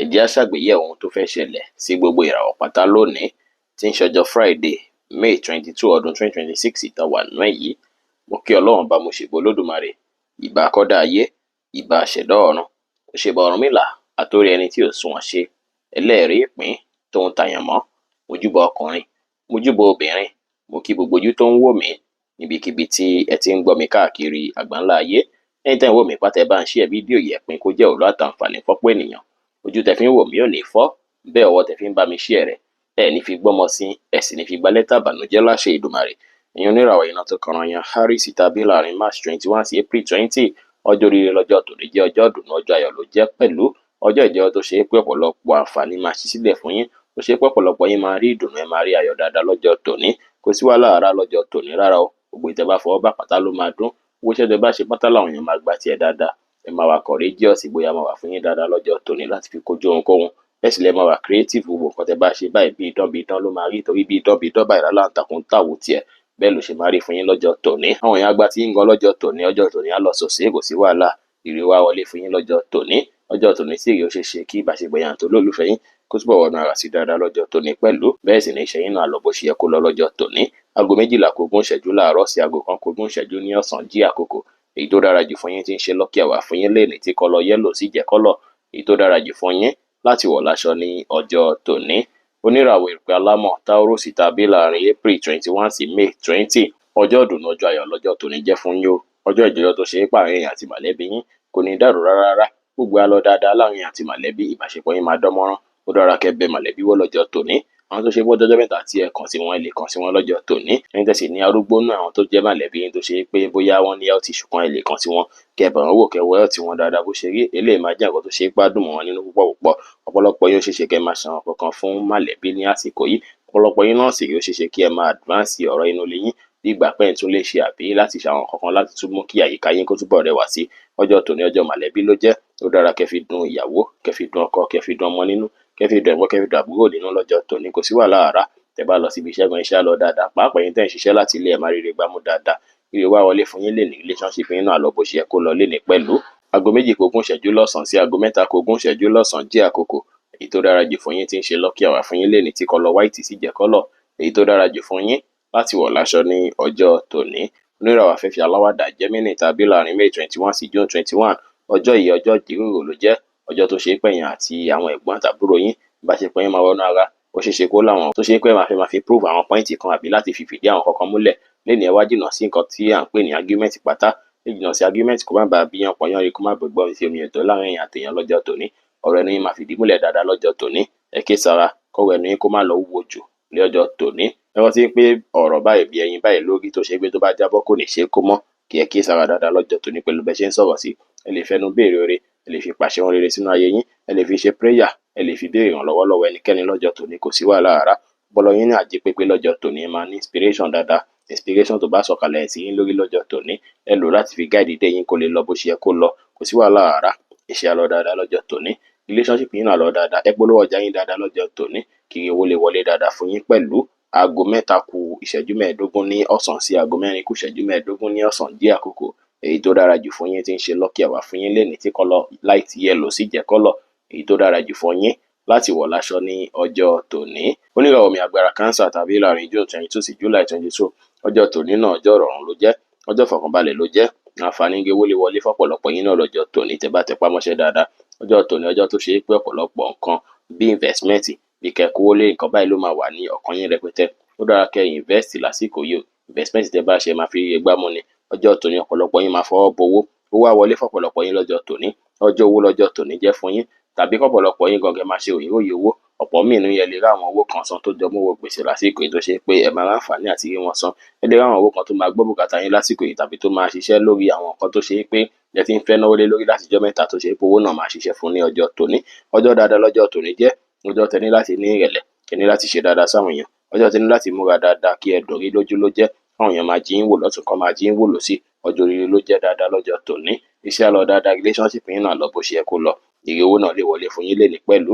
Ẹ jẹ́ á ṣàgbéyẹ̀wò ohun tó fẹ́ ṣẹlẹ̀ sí gbogbo ìràwọ̀ pátá lónìí tí ń ṣọjọ́ Friday, May 22 ọdún 2026 tá wà nínú ẹ̀ yìí. Mo kí Ọlọ́run bá mo ṣèbà Olódùmarè, ìbà akọ́dá ayé, ìbà àṣẹ̀dá ọ̀run, mo ṣèbà Ọ̀rúnmìlà, àtórí ẹni tí ò sunwọ̀n ṣe, ẹlẹ́rìí ìpín tóun tàyànmọ́, mojúbà ọkùnrin, mojúbà obìnrin, mo kí gbogbo ojú tó ń wò mí níbikíbi tí ẹ ti ń gbọ́ mi káàkiri àgbáńlá ayé. Ẹ̀yin tẹ́ ń wò mí pátá ẹ bá ń share fídíò yìí, ẹ pín kó jẹ́ òwúlò àtàǹfààní fọ́pọ̀ ènìyàn. Ojú tẹ́ fi ń wò mí ò ní fọ́, bẹ́ẹ̀ ọwọ́ tẹ́ fi ń bá mi share rẹ̀ ẹ ní fi gbọ́mọ sí, ẹ sì ní fi gba lẹ́tà ìbànújẹ́ láṣẹ Èdùmàrè. Ẹ̀yin oníràwọ̀ iná tó kanran yan Aries tàbí láàrin March 21 sí April 20. Ọjọ́ oríire lọ́jọ́ tòní jẹ́ ọjọ́ ìdùnnú, ọjọ́ ayọ̀ ló jẹ́ pẹ̀lú ọjọ́ ìjẹ́wọ́ tó ṣe é pé ọ̀pọ̀lọpọ̀ àǹfààní máa ṣí sílẹ̀ fún yín, tó ṣe é pé ọ̀pọ̀lọpọ̀ yín máa rí ìdùnnú, ẹ máa rí ayọ̀ dáadáa lọ́jọ́ tòní. Kò sí wàhálà rárá lọ́jọ́ tòní rárá o, gbogbo ìtẹ́ bá fọwọ́ bá pátá ló máa dún, owó iṣẹ́ tẹ́ bá ṣe pátá làwọn èèyàn máa gbà tiẹ̀ dáadáa. Ẹ máa wà courageous, ìgboyà máa wà fún yín dáadáa lọ́jọ́ tòní láti fi kojú ohunkóhun. Bẹ́ẹ̀ sì lẹ máa wà creative, gbogbo nǹkan tẹ́ bá ṣe báyìí bí idán ló máa rí, torí bí idán báyìí láláǹtakùn tàwò tiẹ̀, bẹ́ẹ̀ ló ṣe máa rí fún yín lọ́jọ́ tòní. Àwọn èèyàn àgbà tí ń gan lọ́jọ́ tòní, ọjọ́ tòní á lọ sòsé, kò sí wàhálà, ire wá wọlé fún yín lọ́jọ́ tòní. Ọjọ́ tòní sì rí ó ṣe ṣe kí ìbáṣepọ̀ yín àti olólùfẹ́ yín kó túbọ̀ wọnú ara sí dáadáa lọ́jọ́ tòní pẹ̀lú. Bẹ́ẹ̀ sì ni iṣẹ́ yín náà lọ bó ṣe yẹ kó lọ lọ́jọ́ tòní. Aago 12 kù ogún ìṣẹ́jú láàárọ̀ sí aago 1 kù ogún ìṣẹ́jú ní ọ̀sán jí àkókò. Èyí tó dára jù fún yín tí ń ṣe lucky hour fún yín lénìí tí kọ́lọ̀ yẹ́lò sì jẹ́ kọ́lọ̀ èyí tó dára jù fún yín láti wọ̀ láṣọ ní ọjọ́ tòní. Oníràwọ̀ ìpè alámọ̀ Taurus tàbí láàrin April 21 sí May 20. Ọjọ́ ìdùnnú, ọjọ́ ayọ̀ lọ́jọ́ tòní jẹ́ fún yín o. Ọjọ́ ìjọyọ̀ tó ṣe é pààrin èèyàn àti mọ̀lẹ́bí yín kò ní dàrú rárá. Gbogbo á lọ dáadáa láàrin àti mọ̀lẹ́bí, ìbáṣepọ̀ yín máa dánmọ́rán. Ó dára kẹ́ bẹ̀ mọ̀lẹ́bí wò lọ́jọ́ tòní. Àwọn tó ṣe pé ọjọ́ mẹ́ta tí ẹ kàn sí wọn, ẹ lè kàn sí wọn lọ́jọ́ tòní. Ẹ̀yin tẹ́ sì ní arúgbó náà, àwọn tó jẹ́ mọ̀lẹ́bí yín tó ṣe pé bóyá wọ́n ní health issue kan, ẹ lè kàn sí wọn kẹ́ bẹ̀ wọ́n wò, kẹ́ wo health wọn dáadáa bó ṣe rí. Eléyìí máa jẹ́ nǹkan tó ṣe é gbádùn mọ́ wọn nínú púpọ̀. Ọ̀pọ̀lọpọ̀ yín ó ṣe é ṣe kẹ́ máa san kankan fún mọ̀lẹ́bí ní àsìkò yìí. Ọ̀pọ̀lọpọ̀ yín náà sì rí ó ṣe é ṣe kí ẹ máa advance ọ̀rọ̀ inú ilé yín bí ìgbà pẹ́ tún lè ṣe àbí láti ṣàwọn kankan láti tún mú kí àyíká yín kó túbọ̀ rẹwà sí. Ọjọ́ tòní ọjọ́ mọ̀lẹ́bí ló jẹ́. Ó dára kẹ́ fi dùn ìyàwó, kẹ́ fi dùn ọkọ, kẹ́ fi dùn ọmọ nínú, kẹ́ fi dùn ẹ̀gbọ́n, kẹ́ fi dùn àbúrò nínú lọ́jọ́ tòní. Kò sí wàhálà rárá. Tẹ́ bá lọ síbi iṣẹ́ gan, iṣẹ́ á lọ dáadáa. Pàápàá yín tẹ́ ń ṣiṣẹ́ láti ilé, ẹ máa ríre gbámú dáadáa. Ire wá wọlé fún yín lénìí, relationship yín náà lọ bó ṣe yẹ kó lọ lénìí pẹ̀lú. Aago 2 kù ogún ìṣẹ́jú lọ́sàn-án sí aago 3 kù ogún ìṣẹ́jú lọ́sàn-án jí àkókò. Èyí tó dára jù fún yín tí ń ṣe lucky hour fún yín lénìí tí kọ́lọ̀ white sì jẹ́ kọ́lọ̀ èyí tó dára jù fún yín láti wọ̀ láṣọ ní ọjọ́ tòní. Oníràwọ̀ afẹ́fẹ́ aláwàdà Gemini tàbí láàrin May 21 sí June 21. Ọjọ́ yìí ọjọ́ ìjíròrò ló jẹ́. Ọjọ́ tó ṣe é pẹ̀yìn àti àwọn ẹ̀gbọ́n àtàbúrò yín ìbáṣepọ̀ yín máa wọnú ara. Ó ṣe é ṣe kó láwọn tó ṣe é pé máa fi prove àwọn pọ́ìntì kan àbí láti fi fìdí àwọn kankan múlẹ̀. Lénìí ẹ wá jìnnà sí nǹkan tí à ń pè ní argument pátá. Ẹ jìnnà sí argument kó má bàa bí yàn pọ̀ yán rí, kó má gbọ́ sí omi ètò láàrin èèyàn àtèèyàn lọ́jọ́ tòní. Ọ̀rọ̀ ẹnu yín máa fìdí múlẹ̀ dáadáa lọ́jọ́ tòní. Ẹ ké sára kọ́wọ́ ẹnu yín kó má lọ wúwo jù ní ọjọ́ tòní. Ẹ rántí pé ọ̀rọ̀ báyìí bí ẹyin báyìí lórí tó ṣe pé tó bá jábọ́ kò ní ṣe é kó mọ́. Kí ẹ ké sára dáadáa lọ́jọ́ tòní pẹ̀lú bẹ́ẹ̀ ṣe ń sọ̀rọ̀ sí. Ẹ lè fẹnu béèrè oore, ẹ lè fi pàṣẹ wọn rere sínú ayé yín, ẹ lè fi ṣe prayer, ẹ lè fi béèrè ìrànlọ́wọ́ lọ́wọ́ ẹnikẹ́ni lọ́jọ́ tòní. Kò sí wàhálà rárá. Ọpọlọ yín ní àjí pépé lọ́jọ́ tòní, ẹ máa ní inspiration dáadáa. Inspiration tó bá sọ̀kalẹ̀ sí yín lórí lọ́jọ́ tòní, ẹ lò láti fi guide day yín kó lè lọ bó ṣe yẹ kó lọ. Kò sí wàhálà rárá. Iṣẹ́ á lọ dáadáa lọ́jọ́ tòní. Relationship yín náà lọ dáadáa. Ẹ polówó ọjà yín dáadáa lọ́jọ́ tòní kí owó lè wọlé dáadáa fún yín pẹ̀lú. Aago 3 kù ìṣẹ́jú 15 ní ọ̀sán sí aago 4 kù ìṣẹ́jú 15 ní ọ̀sán jí àkókò. Èyí tó dára jù fún yín tí ń ṣe lucky hour fún yín lénìí tí kọ́lọ̀ light yellow sì jẹ́ kọ́lọ̀ èyí tó dára jù fún yín láti wọ̀ láṣọ ní ọjọ́ tòní. Oníràwọ̀ mi agbára Cancer tàbí láàrin June 22 sí July 22. Ọjọ́ tòní náà ọjọ́ ìrọ̀rùn ló jẹ́. Ọjọ́ ìfọ̀kànbalẹ̀ ló jẹ́. Àǹfààní owó lè wọlé fọ́pọ̀lọpọ̀ yín náà lọ́jọ́ tòní tẹ́ bá tẹpá mọ́ṣẹ́ dáadáa. Ọjọ́ tòní ọjọ́ tó ṣe é pé ọ̀pọ̀lọpọ̀ nǹkan bí investment bí kẹ́kọ̀ọ́ lé nǹkan báyìí ló máa wà ní ọkàn yín rẹpẹtẹ. Ó dára kẹ́ invest lásìkò yìí o. Investment tẹ́ bá ṣe máa fi rí gbámú ni. Ọjọ́ tòní ọ̀pọ̀lọpọ̀ yín máa fọwọ́ bowó. Ó wá wọlé fọ́pọ̀lọpọ̀ yín lọ́jọ́ tòní. Ọjọ́ owó lọ́jọ́ tòní jẹ́ fún yín. Tàbí kọ́pọ̀lọpọ̀ yín gangan máa ṣe òyìnbóyè owó. Ọ̀pọ̀ mìíràn yẹn lè rá àwọn owó kan san tó jọ mọ́ owó gbèsè lásìkò yìí tó ṣe pé ẹ máa láǹfààní àti rí wọn san. Ẹ lè rá àwọn owó kan tó máa gbọ́ bùkátà yín lásìkò yìí tàbí tó máa ṣiṣẹ́ lórí àwọn nǹkan tó ṣe pé ẹ ti ń fẹ́ náwó lé lórí láti ọjọ́ mẹ́ta tó ṣe pé owó náà máa ṣiṣẹ́ fún ní ọjọ́ tòní. Ọjọ́ dáadáa lọ́jọ́ tòní jẹ́. Ọjọ́ tẹ́ ní láti ní ìrẹ̀lẹ̀, kẹ́ ní láti ṣe dáadáa sáwọn èèyàn. Ọjọ́ tẹ́ ní láti múra dáadáa kí ẹ dùn rí lójú ló jẹ́. Àwọn èèyàn máa jí yín wò lọ́tùn kan máa jí yín wò lósì. Ọjọ́ oríire ló jẹ́ dáadáa lọ́jọ́ tòní. Iṣẹ́ á lọ dáadáa, relationship yín náà lọ bó ṣe yẹ kó lọ. Ire owó náà lè wọlé fún yín lénìí pẹ̀lú.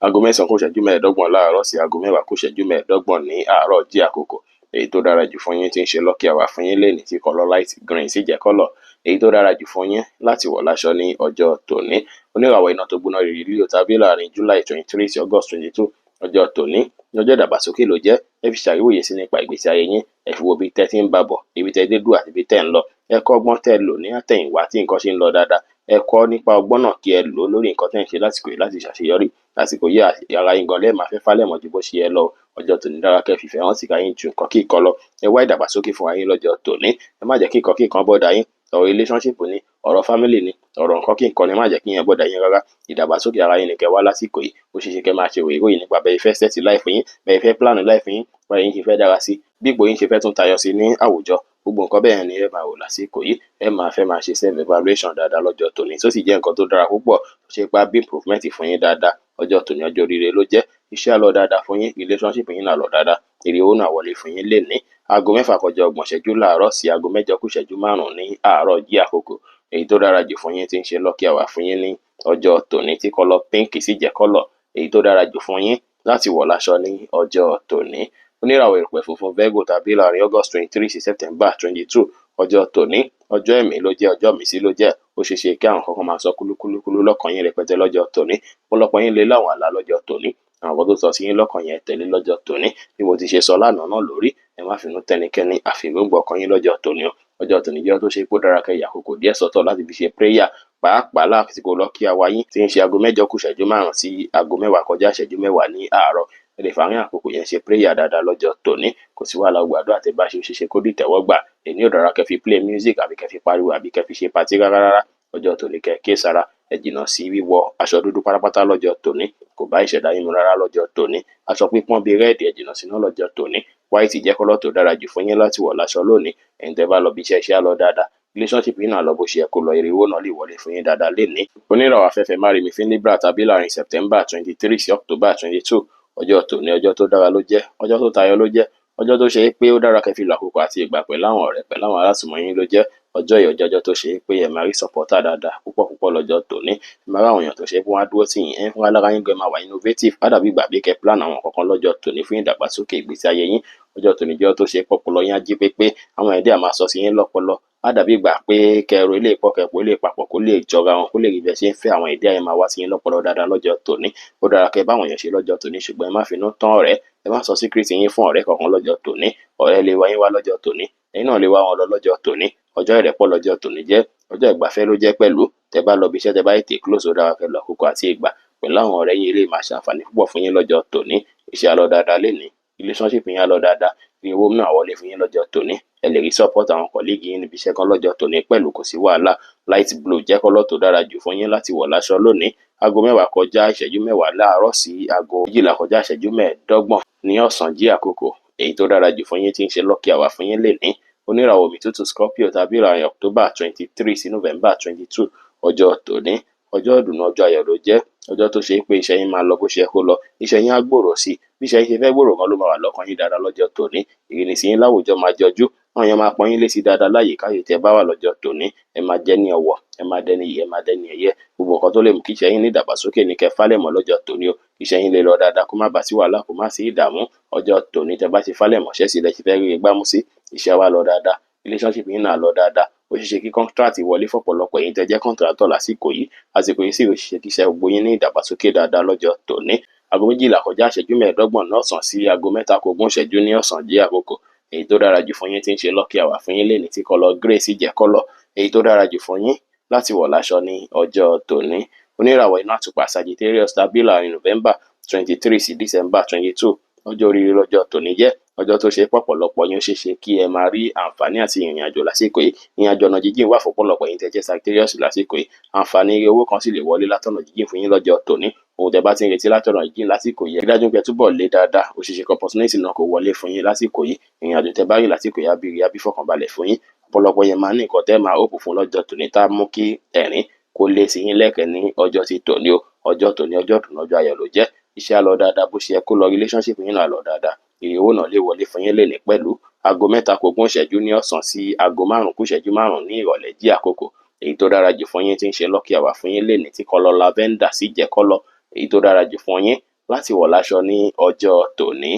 Aago 9 kù ìṣẹ́jú 15 láàárọ̀ sí aago 10 kù ìṣẹ́jú 15 ní àárọ̀ jí àkókò. Èyí tó dára jù fún yín tí ń ṣe lucky hour fún yín lénìí tí kọ́lọ̀ light green sì jẹ́ kọ́lọ̀ èyí tó dára jù fún yín láti wọ̀ láṣọ ní ọjọ́ tòní. Oníràwọ̀ iná tó gbóná rìrì Leo tàbí láàrin July 23 sí August 22 ọjọ́ tòní ọjọ́ ìdàgbàsókè ló jẹ́. Ẹ fi ṣàríwòye sí nípa ìgbésí ayé yín, ẹ fi wo ibi tẹ́ ti ń bá bọ̀, ibi tẹ́ dé dúró àti ibi tẹ́ ń lọ. Ẹ kọ́ ọgbọ́n tẹ́ lò ní àtẹ̀yìnwá tí nǹkan ṣe ń lọ dáadáa. Ẹ kọ́ nípa ọgbọ́n náà kí ẹ lò lórí nǹkan tẹ́ ń ṣe lásìkò yìí láti ṣàṣeyọrí. Lásìkò yìí ara yín gan lẹ́ẹ̀ máa fẹ́ fálẹ̀mọ́ ju bó ṣe yẹ lọ. Ọjọ́ tòní dára kẹ́ fìfẹ́ hàn sí ká yín ju nǹkan kíkan lọ. Ẹ wá ìdàgbàsókè fún ayé lọ́jọ́ tòní. Ẹ má jẹ́ kí nǹkan kíkan bọ́dà yín. Ọ̀rọ̀ relationship ni, ọ̀rọ̀ family ni, ọ̀rọ̀ nǹkan kíkan ni má jẹ́ kí yẹn bọ́dà yín rárá. Ìdàgbàsókè ara yín ni kẹ́ wá lásìkò yìí. Ó ṣeéṣe kẹ́ máa ṣe ìròyìn nípa bẹ́ẹ̀ fẹ́ set life yín, bẹ́ẹ̀ fẹ́ plan life yín, bẹ́ẹ̀ yín ṣe fẹ́ dára sí, bí ipò yín ṣe fẹ́ tún tayọ sí ní àwùjọ. Gbogbo nǹkan bẹ́ẹ̀ ni ẹ máa wò lásìkò yìí. Ẹ máa fẹ́ máa ṣe self evaluation dáadáa lọ́jọ́ tòní. Tó sì jẹ́ nǹkan tó dára púpọ̀ tó ṣe pé bí improvement fún yín dáadáa. Ọjọ́ tòní ọjọ́ oríire ló jẹ́. Iṣẹ́ á lọ dáadáa fún yín, relationship yín náà lọ dáadáa. Èrè owó náà wọlé fún yín lénìí. Aago 6 kọjá 30 ìṣẹ́jú láàárọ̀ sí aago 8 kù ìṣẹ́jú 5 ní àárọ̀ jí àkókò. Èyí tó dára jù fún yín tí ń ṣe lucky hour fún yín ní ọjọ́ tòní tí kọ́lọ̀ pink sì jẹ́ kọ́lọ̀ èyí tó dára jù fún yín láti wọ̀ láṣọ ní ọjọ́ tòní. Oníràwọ̀ ìrùpẹ̀ funfun Virgo tàbí láàrin August 23 sí September 22 ọjọ́ tòní ọjọ́ ẹ̀mí ló jẹ́, ọjọ́ mísí ló jẹ́. Ó ṣeé ṣe kí àwọn kankan máa sọ kúlúkúlúkúlú lọ́kàn yín rẹpẹtẹ lọ́jọ́ tòní. Ọ̀pọ̀lọpọ̀ yín lè láwọn àlá lọ́jọ́ tòní. Àwọn kan tó sọ sí yín lọ́kàn yẹn tẹ̀lé lọ́jọ́ tòní. Bí mo ti ṣe sọ lánàá náà lórí, ẹ má finú tẹnikẹ́ni àfìrúgbọ̀ ọkàn yín lọ́jọ́ tòní o. Ọjọ́ tòní jẹ́ tó ṣe pé ó dára kẹ́ yà àkókò díẹ̀ sọ́tọ̀ láti fi ṣe prayer, pàápàá lásìkò lucky hour yín tí ń ṣe aago 8 kù ìṣẹ́jú 5 sí aago 10 kọjá ìṣẹ́jú 10 ní àárọ̀. Ẹ lè fàárín àkókò yẹn ṣe prayer dáadáa lọ́jọ́ tòní. Kò sí wàhálà gbàdúrà tẹ́ bá ṣe kó dìtẹ̀wọ́ gbà. Èní ò dára kẹ́ fi play music àbí kẹ́ fi pariwo àbí kẹ́ fi ṣe party rárá. Ọjọ́ tòní kẹ́ ké sára. Ẹ jìnnà sí wíwọ aṣọ dúdú pátápátá lọ́jọ́ tòní. Kò bá ìṣẹ̀dá yín mu rárá lọ́jọ́ tòní. Aṣọ pípọ́n bíi red ẹ jìnnà sínú lọ́jọ́ tòní. White jẹ́ kọ́lọ̀ tó dára jù fún yín láti wọ̀ láṣọ lónìí. Ẹ̀yin tẹ́ bá lọ bí iṣẹ́ á lọ dáadáa. Relationship yín náà lọ bó ṣe yẹ kó lọ, èrè owó náà lè wọlé fún yín dáadáa lénìí. Oníràwọ̀ afẹ́fẹ́ má rí mi fín Libra tàbí láàrin September 23 sí October 22 ọjọ́ tòní ọjọ́ tó dára ló jẹ́, ọjọ́ tó tayọ ló jẹ́, ọjọ́ tó ṣe é pé ó dára kẹ́ fi lo àkókò àti ìgbà pẹ̀lú àwọn ọ̀rẹ́ pẹ̀lú àwọn alásùnmọ́ yín ló jẹ́. Ọjọ́ yìí ọjọ́ tó ṣe é pé ẹ máa rí supporter dáadáa púpọ̀ lọ́jọ́ tòní. Ẹ máa rí àwọn èèyàn tó ṣe é pé wọ́n á dúró tì yín, fún alára yín gan máa wà innovative. Á dàbí ìgbà bí kẹ́ plan àwọn kankan lọ́jọ́ tòní fún ìdàgbàsókè ìgbésí ayé yín. Ọjọ́ tòní jẹ́ tó ṣe é pọpọlọ yín á jí pépé, àwọn idea máa sọ sí yín lọ́pọlọ. Á dàbí ìgbà pé kẹrù ilé ìpọ̀ kẹpọ̀ ilé papọ̀ kó lè jọra wọn, kó lè rí bẹ́ẹ̀ ṣe ń fẹ́, àwọn idea yẹn máa wá sí yín lọ́pọlọ dáadáa lọ́jọ́ tòní. Ó dára kẹ́ báwọn èèyàn ṣe lọ́jọ́ tòní, ṣùgbọ́n ẹ má finú tán ọ̀rẹ́. Ẹ má sọ secret yín fún ọ̀rẹ́ kankan lọ́jọ́ tòní. Ọ̀rẹ́ lè wá yín wá lọ́jọ́ tòní, ẹ̀yin náà lè wá wọn lọ lọ́jọ́ tòní. Ọjọ́ ìrẹ́pọ̀ lọ́jọ́ tòní jẹ́, ọjọ́ ìgbafẹ́ ló jẹ́ pẹ̀lú. Tẹ́ bá lọ bí iṣẹ́ tẹ́ bá tètè close, ó dára kẹ́ lọ àkókò àti ìgbà pẹ̀lú àwọn ọ̀rẹ́ yín, lè máa ṣàǹfààní púpọ̀ fún yín lọ́jọ́ tòní. Iṣẹ́ á lọ dáadáa lénìí, relationship yín á lọ dáadáa, ní owó náà wọlé fún yín lọ́jọ́ tòní. Ẹ lè rí support àwọn colleague yín níbi iṣẹ́ kan lọ́jọ́ tòní pẹ̀lú, kò sí wàhálà. Light blue jẹ́ kọ́lọ̀ tó dára jù fún yín láti wọ̀ láṣọ lónìí. Aago 10 kọjá ìṣẹ́jú 10 láàárọ̀ sí aago 12 kọjá ìṣẹ́jú 15 ní ọ̀sán jí àkókò. Èyí tó dára jù fún yín tí ń ṣe lucky hour fún yín lénìí. Oníràwọ̀ òmì tútù Scorpio tàbí láàrin October 23 sí November 22 ọjọ́ tòní ọjọ́ ìdùnnú ọjọ́ ayọ̀ ló jẹ́. Ọjọ́ tó ṣe é pé iṣẹ́ yín máa lọ bó ṣe yẹ kó lọ, iṣẹ́ yín á gbòòrò sí i. Bí iṣẹ́ yín ṣe fẹ́ gbòòrò kan ló máa wà lọ́kàn yín dáadáa lọ́jọ́ tòní. Ìrínisí yín láwùjọ máa jọjú, àwọn èèyàn máa pọ́n yín lé sí dáadáa láyìíká yìí tẹ́ bá wà lọ́jọ́ tòní. Ẹ máa jẹ́ ní ọ̀wọ̀, ẹ máa dẹni iyì, ẹ máa dẹni ẹ̀yẹ. Gbogbo nǹkan tó lè mú kí iṣẹ́ yín ní ìdàgbàsókè ní kẹ́ fálẹ̀mọ́ lọ́jọ́ tòní o. Iṣẹ́ yín lè lọ dáadáa kó má bàa sí wàhálà, kó má sí ìdààmú. Ọjọ́ tòní tẹ́ bá ti fálẹ̀mọ́ ṣẹ́ sílẹ̀ ṣe fẹ́ rí igbá mú sí, iṣẹ́ wa lọ dáadáa, relationship yín náà lọ dáadáa. Ó ṣeé ṣe kí contract wọlé fọ́pọ̀lọpọ̀ yín tẹ́ jẹ́ contractor lásìkò yìí. Àsìkò yìí sì ó ṣeé ṣe kí iṣẹ́ gbogbo yín ní ìdàgbàsókè dáadáa lọ́jọ́ tòní. Aago 12 kọjá ìṣẹ́jú 15 ní ọ̀sán sí aago 3 kù ogún ìṣẹ́jú ní ọ̀sán jí àkókò. Èyí tó dára jù fún yín tí ń ṣe lucky hour fún yín lénìí tí kọ́lọ̀ grey sì jẹ́ kọ́lọ̀ èyí tó dára jù fún yín láti wọ̀ láṣọ ní ọjọ́ tòní. Oníràwọ̀ iná àtùpà Sagittarius tàbí láàrin November 23 sí December 22 ọjọ́ oríire lọ́jọ́ tòní jẹ́. Ọjọ́ tó ṣe pọ̀pọ̀lọpọ̀ yín ó ṣeé ṣe kí ẹ máa rí àǹfààní àti ìrìn àjò lásìkò yìí. Ìrìn àjò ọ̀nà jíjìn wà fọ́pọ̀lọpọ̀ yín tẹ́ jẹ́ Sagittarius lásìkò yìí. Àǹfààní owó kan sì lè wọlé látọ̀nà jíjìn fún yín lọ́jọ́ tòní. Ohun tẹ́ bá ti ń retí látọ̀nà jíjìn lásìkò yìí, ẹ dájú pé túbọ̀ lé dáadáa. Ó ṣeé ṣe opportunity náà kó wọlé fún yín lásìkò yìí. Ìrìn àjò tẹ́ bá rìn lásìkò yìí á bí fọkànbalẹ̀ fún yín. Ọ̀pọ̀lọpọ̀ yẹn máa ní nǹkan tẹ́ máa hope fún lọ́jọ́ tòní tá mú kí ẹ̀rín kó lé sí yín lẹ́kẹ̀ẹ́ ní ọjọ́ ti tòní o. Ọjọ́ tòní ọjọ́ ìdùnnú ọjọ́ ayọ̀ ló jẹ́. Iṣẹ́ á lọ dáadáa bó ṣe yẹ kó lọ, relationship yín náà lọ dáadáa. Èrè owó náà lè wọlé fún yín lénìí pẹ̀lú. Aago 3 kù ogún ìṣẹ́jú ní ọ̀sán sí aago 5 kù ìṣẹ́jú 5 ní ìrọ̀lẹ́ jí àkókò. Èyí tó dára jù fún yín tí ń ṣe lucky hour fún yín lénìí tí kọ́lọ̀ lavender sì jẹ́ kọ́lọ̀ èyí tó dára jù fún yín láti wọ̀ láṣọ ní ọjọ́ tòní.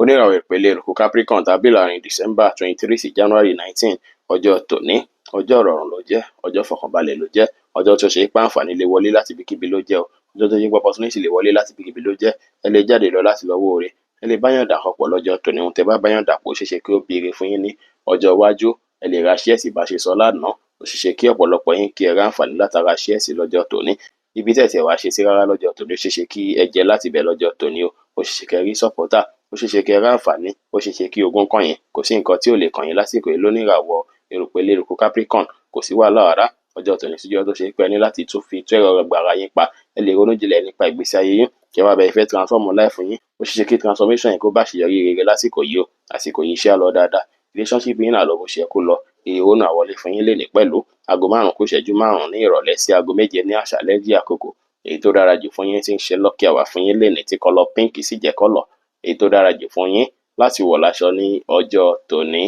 Oníràwọ̀ ìpele eruku Capricorn tàbí láàrin December 23 sí January 19 ọjọ́ tòní ọjọ́ ìrọ̀rùn ló jẹ́, ọjọ́ ìfọ̀kànbalẹ̀ ló jẹ́, ọjọ́ tó ṣe pé àǹfààní lè wọlé láti ibikíbi ló jẹ́ o, ọjọ́ tó ṣe pé opportunity lè wọlé láti ibikíbi ló jẹ́. Ẹ lè jáde lọ láti lọ wóore, ẹ lè báyàn dàpọ̀ pọ̀ lọ́jọ́ tòní. Ohun tẹ́ bá báyàn dàpọ̀ ó ṣeéṣe kí ó bíire fún yín ní ọjọ́ iwájú. Ẹ lè ra shares bá ṣe sọ lánàá, ó ṣeéṣe kí ọ̀pọ̀lọpọ̀ yín kí ẹ rí àǹfààní látara shares lọ́jọ́ tòní. Ibi tẹ́ tiẹ̀ wá ṣe sí rárá lọ́jọ́ tòní ó ṣeéṣe kí ẹ jẹ láti bẹ̀ lọ́jọ́ tòní o, ó ṣeéṣe kí ẹ rí supporter, ó ṣeéṣe kí ẹ rí àǹfààní, ó ṣeéṣe kí ogún kàn yín. Kò sí nǹkan tí ò lè kàn yín lásìkò yìí lóníràwọ̀ erùpẹ̀ eruku Capricorn, kò sí wàhálà rárá. Ọjọ́ tòní síjọ́ tó ṣe pé ẹ ní láti tún fi tó ẹ̀rọ gbàrà yín pa. Ẹ lè ronú jinlẹ̀ nípa ìgbésí ayé yín, kí ẹ wá bẹ̀rẹ̀ fẹ́ transform life yín. Ó ṣeéṣe kí transformation yín kó bá ṣèyọrí rere lásìkò yìí o. Àsìkò yìí iṣẹ́ á lọ dáadáa, relationship yín náà lọ bó ṣe kó lọ. Owó náà wọlé fún yín lénìí pẹ̀lú aago 5:05 ní ìrọ̀lẹ́ sí aago 7 ní àṣálẹ́ jí àkókò. Èyí tó dára jù fún yín tí ń ṣe lucky hour fún yín lénìí tí kọ́lọ̀ pink sì jẹ́ kọ́lọ̀ èyí tó dára jù fún yín láti wọ̀ láṣọ ní ọjọ́ tòní.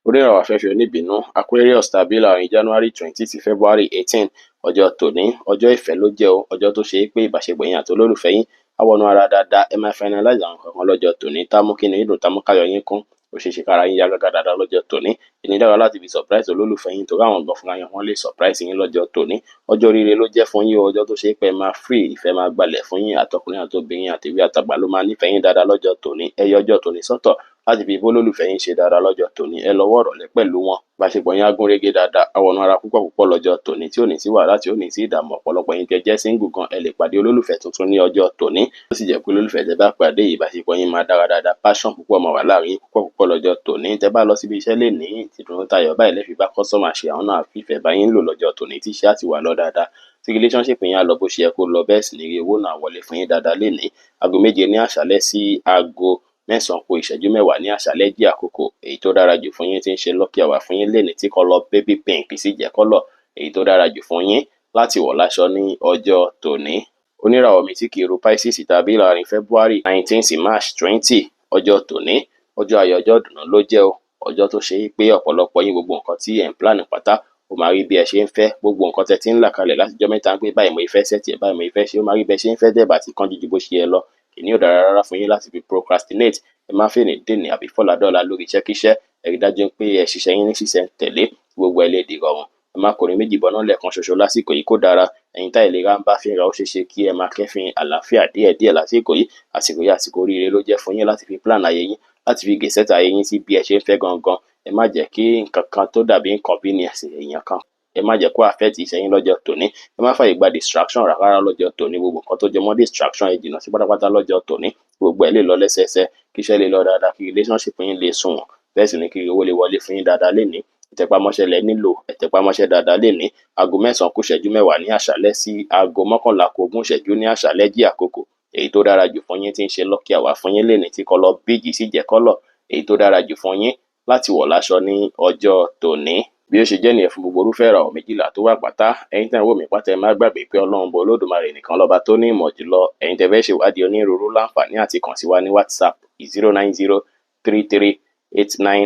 Oníràwọ̀ afẹ́fẹ́ oníbínú Aquarius tàbí láàrin January 20 sí February 18. Ọjọ́ tòní ọjọ́ ìfẹ́ ló jẹ́ o, ọjọ́ tó ṣe pé ìbáṣepọ̀ yín àti olólùfẹ́ yín á wọnú ara dáadáa. Ẹ máa finalize àwọn kankan lọ́jọ́ tòní tá mú kí inú yín dùn, tá mú káyọ̀ yín kún. Ó ṣeéṣe kára yín yá gágá dáadáa lọ́jọ́ tòní. Èyí dára láti fi surprise olólùfẹ́ yín torí àwọn ọ̀gbọ̀n fúnra yín wọ́n lè surprise yín lọ́jọ́ tòní. Ọjọ́ oríire ló jẹ́ fún yín o, ọjọ́ tó ṣe pé ẹ máa free, ìfẹ́ máa gbalẹ̀ fún yín, àtọkùnrin àtobìnrin àtèwe àtàgbà ló máa nífẹ̀ẹ́ yín dáadáa lọ́jọ́ tòní. Ẹ yọ ọjọ́ tòní sọ́tọ̀ láti fi bólólùfẹ́ yín ṣe dáadáa lọ́jọ́ tòní. Ẹ lọ wọ̀rọ̀ lẹ́ pẹ̀lú wọn, ìbáṣepọ̀ yín á gún régé dáadáa, á wọnú ara púpọ̀ lọ́jọ́ tòní tí ò ní sí wàhálà, tí ò ní sí ìdààmú. Ọ̀pọ̀lọpọ̀ yín tẹ́ jẹ́ single gan, ẹ lè pàdé olólùfẹ́ tuntun ní ọjọ́ tòní. Ó sì jẹ́ pé olólùfẹ́ tẹ́ bá pàdé ìbáṣepọ̀ yín máa dára dáadáa, passion púpọ̀ máa wà láàrin yín púpọ̀ lọ́jọ́ tòní. Tẹ́ bá lọ síbi iṣẹ́ lénìí, ìdùnnú tayọ̀ báyìí lẹ́ fi bá customer ṣe, àwọn náà fífẹ́ bá yín lò lọ́jọ́ tòní tí iṣẹ́ á ti wà lọ dáadáa. Tí relationship yín á lọ bó ṣe yẹ kó lọ, bẹ́ẹ̀ sì ni owó náà wọlé fún yín dáadáa lénìí. Aago 7 ní àṣálẹ́ sí aago 9:10 ní àṣálẹ́ jí àkókò. Èyí tó dára jù fún yín tí ń ṣe lucky hour fún yín lénìí tí kọ́lọ̀ baby pink sì jẹ́ kọ́lọ̀ èyí tó dára jù fún yín láti wọ̀ láṣọ ní ọjọ́ tòní. Oníràwọ̀ mi tí kì í ru Pisces tàbí láàrin February 19 sí March 20. Ọjọ́ tòní ọjọ́ ayọ̀ ọjọ́ ìdùnnú ló jẹ́ o, ọjọ́ tó ṣe pé ọ̀pọ̀lọpọ̀ yín gbogbo nǹkan tí ẹ̀ ń plan pátá ó máa rí bí ẹ ṣe ń fẹ́. Gbogbo nǹkan tẹ́ ti ń là kalẹ̀ látijọ́ mẹ́ta pé báyìí mo ìfẹ́ sẹ́tì ẹ̀, báyìí mo ìfẹ́ ṣe, ó máa rí bẹ́ẹ̀ ṣe ń fẹ́ dẹ́bà tí kan jíjí bó ṣe yẹ lọ. Kìíní ò dára rárá fún yín láti fi procrastinate. Ẹ má fèèní dènì àbí fọ́ládọ́la lórí iṣẹ́kíṣẹ́. Ẹ rí dájú pé ẹ ṣiṣẹ́ yín ní ṣíṣẹ̀ tẹ̀lé, gbogbo ẹ lè dìrọ̀rùn. Ẹ má kọrin méjì bọ́ná lẹ́ẹ̀kan ṣoṣo lásìkò yìí kó dára. Ẹ̀yin tá ìlera ń bá fínra ó ṣeéṣe kí ẹ máa kẹ́fìn àlàáfíà díẹ̀díẹ̀ lásìkò yìí. Àsìkò yìí àsìkò oríire ló jẹ́ fún yín láti fi plan ayé yín, láti fi gèsẹ́tà ayé yín sí bí ẹ ṣe ń fẹ́ gangan. Ẹ má jẹ́ kí nǹkan kan tó dàbí inconvenience èèyàn kan, ẹ má jẹ́ kó affect iṣẹ́ yín lọ́jọ́ tòní. Ẹ má fàyè gba distraction rárá lọ́jọ́ tòní. Gbogbo nǹkan tó jẹ mọ́ distraction ẹ jìnnà sí pátápátá lọ́jọ́ tòní. Gbogbo ẹ lè lọ lẹ́sẹẹsẹ, kí iṣẹ́ lè lọ dáadáa, kí relationship yín lè sunwọ̀n, bẹ́ẹ̀ sì ni kí owó lè wọlé fún yín dáadáa lénìí. Ìtẹpámọ́ṣẹ́ lẹ nílò, ìtẹpámọ́ṣẹ́ dáadáa lénìí. Aago 9:10 ní àṣálẹ́ sí aago 11:20 ní àṣálẹ́ jí àkókò. Èyí tó dára jù fún yín tí ń ṣe lucky hour fún yín lénìí tí kọ́lọ̀ bíjì sì jẹ́ kọ́lọ̀ èyí tó dára jù fún yín láti wọ̀ láṣọ ní ọjọ́ tòní. Bí ó ṣe jẹ́ nìyẹn fún gbogbo irúfẹ́ ìràwọ̀ méjìlá tó wà pátá. Ẹ̀yin tẹ́ ń wò mí pátá ẹ má gbàgbé pé Ọlọ́run bọ Olódùmarè nìkan lọ́ba tó ní ìmọ̀ jùlọ. Ẹ̀yin tẹ́ fẹ́ ṣèwádìí onírúurú láǹfààní àti kàn sí wa ní WhatsApp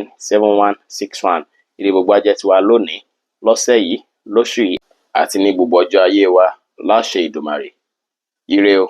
09033897161. Ire gbogbo á jẹ́ tiwa lónìí, lọ́sẹ̀ yìí, lóṣù yìí àti ní gbogbo ọjọ́ ayé wa láṣẹ Ìdùmarè. Ire o.